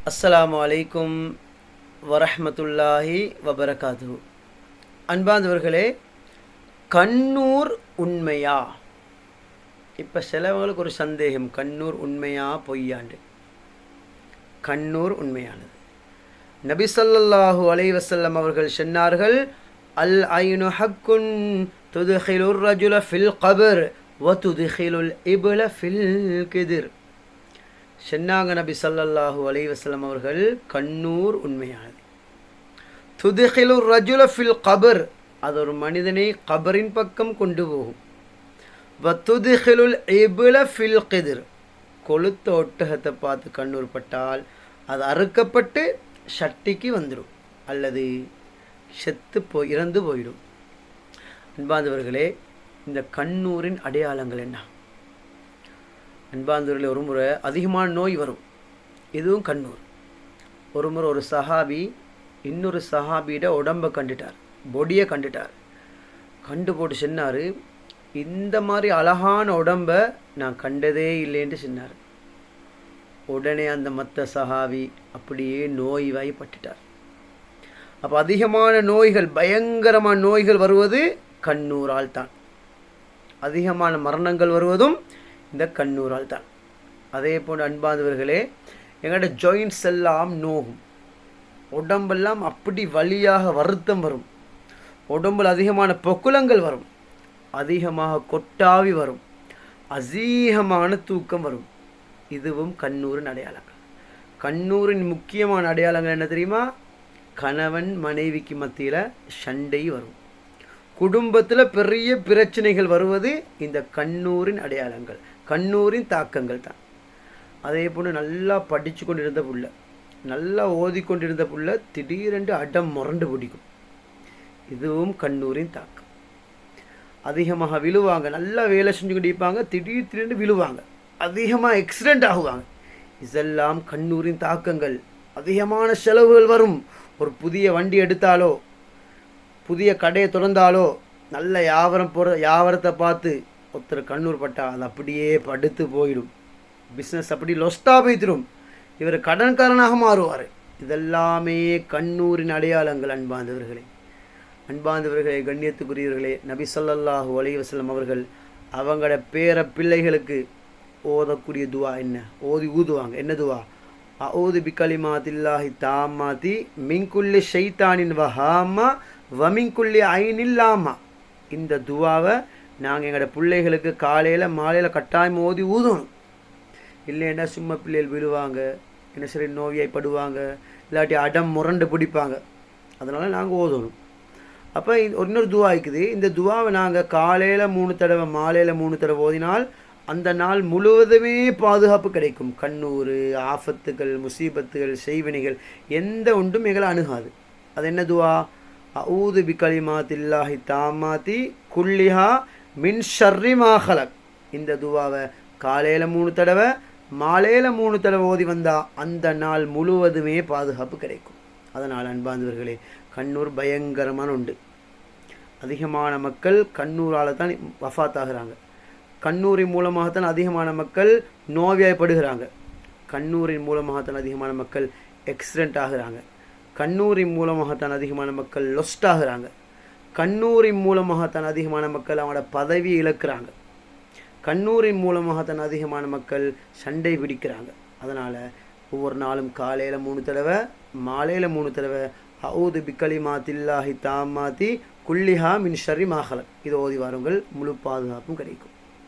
அஸ்ஸலாமு அலைக்கும் வரஹ்மத்துல்லாஹி வபரகாத்து. அன்பாந்தவர்களே, கண்ணூர் உண்மையா? இப்போ சிலவங்களுக்கு ஒரு சந்தேகம், கண்ணூர் உண்மையா பொய்யாண்டு. கண்ணூர் உண்மையானது. நபி ஸல்லல்லாஹு அலைஹி வஸல்லம் அவர்கள் சொன்னார்கள், அல் ஐனு ஹக்குன் துத்ஹிலுர் ரஜுல ஃபில் கபர் வ துத்ஹிலுல் இப்ல ஃபில் கிதிர். சொன்னாங்க நபி ஸல்லல்லாஹு அலைஹி வஸல்லம் அவர்கள், கண்ணூர் உண்மையானது. துத்ஹிலுர் ரஜுல ஃபில் கபர், அது ஒரு மனிதனை கபரின் பக்கம் கொண்டு போகும். வ துத்ஹிலுல் இப்ல ஃபில் கிதிர், கொளுத்த ஒட்டகத்தை பார்த்து கண்ணூர் பட்டால் அது அறுக்கப்பட்டு சட்டிக்கு வந்துடும் அல்லது இறந்து போயிடும். அன்பாந்தவர்களே, இந்த கண்ணூரின் அடையாளங்கள் என்ன? அன்பாந்தவர்களே, ஒரு முறை அதிகமான நோய் வரும், இதுவும் கண்ணூர். ஒரு முறை ஒரு சஹாபி இன்னொரு சஹாபியிட உடம்பை கண்டுட்டார், பொடியை கண்டுட்டார். கண்டு போட்டு சொன்னார், இந்த மாதிரி அழகான உடம்பை நான் கண்டதே இல்லைன்ட்டு சொன்னார். உடனே அந்த மற்ற சஹாபி அப்படியே நோய்வாய்ப்பட்டுட்டார். அப்போ அதிகமான நோய்கள், பயங்கரமான நோய்கள் வருவது கண்ணூரால் தான். அதிகமான மரணங்கள் வருவதும் இந்த கண்ணூரால் தான். அதே போன்று அன்பாந்தவர்களே, எங்களோட ஜாயின்ட்ஸ் எல்லாம் நோகும், உடம்பெல்லாம் அப்படி வலியாக வருத்தம் வரும், உடம்பில் அதிகமான பொக்குலங்கள் வரும், அதிகமாக கொட்டாவி வரும், அதிகமான தூக்கம் வரும். இதுவும் கண்ணூரின் அடையாளங்கள். கண்ணூரின் முக்கியமான அடையாளங்கள் என்ன தெரியுமா? கணவன் மனைவிக்கு மத்தியில் சண்டை வரும், குடும்பத்தில் பெரிய பிரச்சனைகள் வருவது இந்த கண்ணூரின் அடையாளங்கள், கண்ணூரின் தாக்கங்கள் தான். அதே போன்று நல்லா படித்து கொண்டிருந்த புள்ள, நல்லா ஓதிக்கொண்டிருந்த புள்ள திடீரென்று அடம் முரண்டு பிடிக்கும், இதுவும் கண்ணூரின் தாக்கம். அதிகமாக விழுவாங்க, நல்லா வேலை செஞ்சு கொண்டிருப்பாங்க, திடீர்னு விழுவாங்க, அதிகமாக ஆக்சிடெண்ட் ஆகுவாங்க, இதெல்லாம் கண்ணூரின் தாக்கங்கள். அதிகமான செலவுகள் வரும். ஒரு புதிய வண்டி எடுத்தாலோ, புதிய கடையை திறந்தாலோ, நல்ல வியாபாரத்தை பார்த்து ஒருத்தர் கண்ணூர் பட்டா அது அப்படியே படுத்து போயிடும், பிஸ்னஸ் அப்படி லொஸ்ட்டாக போய்த்திடும், இவர் கடன்காரனாக மாறுவார். இதெல்லாமே கண்ணூரின் அடையாளங்கள். அன்பாந்தவர்களே, கண்ணியத்துக்குரியவர்களே, நபி ஸல்லல்லாஹு அலைஹி வஸல்லம் அவர்கள் அவங்களோட பேர பிள்ளைகளுக்கு ஓதக்கூடிய துவா என்ன? ஊதுவாங்க. என்ன துவா? அஊது பிகலிமாத்தில்லாஹி தாம்மாத்தி மின் குல்லி ஷைத்தானின் வஹாமா வமின் குல்லி ஐனில்லாமா. இந்த துவாவை நாங்கள் எங்களோட பிள்ளைகளுக்கு காலையில் மாலையில் கட்டாயம் ஊதணும். இல்லைன்னா சும்மா பிள்ளைகள் விழுவாங்க, என்ன சரி நோய்வாய்ப்படுவாங்க, இல்லாட்டி அடம் முரண்டு பிடிப்பாங்க. அதனால் நாங்கள் ஓதணும். அப்போ இன்னொரு துவா இருக்குது. இந்த துவாவை நாங்கள் காலையில் 3 தடவை மாலையில் 3 தடவை ஓதினால் அந்த நாள் முழுவதுமே பாதுகாப்பு கிடைக்கும். கண்ணூர், ஆஃபத்துகள், முசீபத்துகள், செய்வினைகள் எந்த ஒன்றும் எங்களை அணுகாது. அது என்ன துவா? அஊது பிகலிமாத்தில்லாஹி தாம்மாத்தி குல்லிஹா மின் ஷர்ரி மா ஹலக். இந்த துவாவை காலையில் 3 தடவை மாலையில் 3 தடவை ஓதி வந்தால் அந்த நாள் முழுவதுமே பாதுகாப்பு கிடைக்கும். அதனால் அன்பாந்தவர்களே, கண்ணூர் பயங்கரமான உண்டு. அதிகமான மக்கள் கண்ணூரால் தான் வஃபாத் ஆகிறாங்க. கண்ணூரின் மூலமாகத்தான் அதிகமான மக்கள் நோய்வாய்ப்படுகிறாங்க. கண்ணூரின் மூலமாகத்தான் அதிகமான மக்கள் ஆக்சிடெண்ட் ஆகிறாங்க. கண்ணூரின் மூலமாகத்தான் அதிகமான மக்கள் லொஸ்ட் ஆகிறாங்க. கண்ணூரின் மூலமாகத்தான் அதிகமான மக்கள் அவங்களோட பதவி இழக்கிறாங்க. கண்ணூரின் மூலமாகத்தான் அதிகமான மக்கள் சண்டை பிடிக்கிறாங்க. அதனால் ஒவ்வொரு நாளும் காலையில் 3 தடவை மாலையில் 3 தடவை அஊது பிகலிமாத்தில்லாஹி தாம்மாத்தி குல்லிஹா மின் ஷர்ரி மா ஹலக் இது ஓதி வாருங்கள், முழு பாதுகாப்பும் கிடைக்கும்.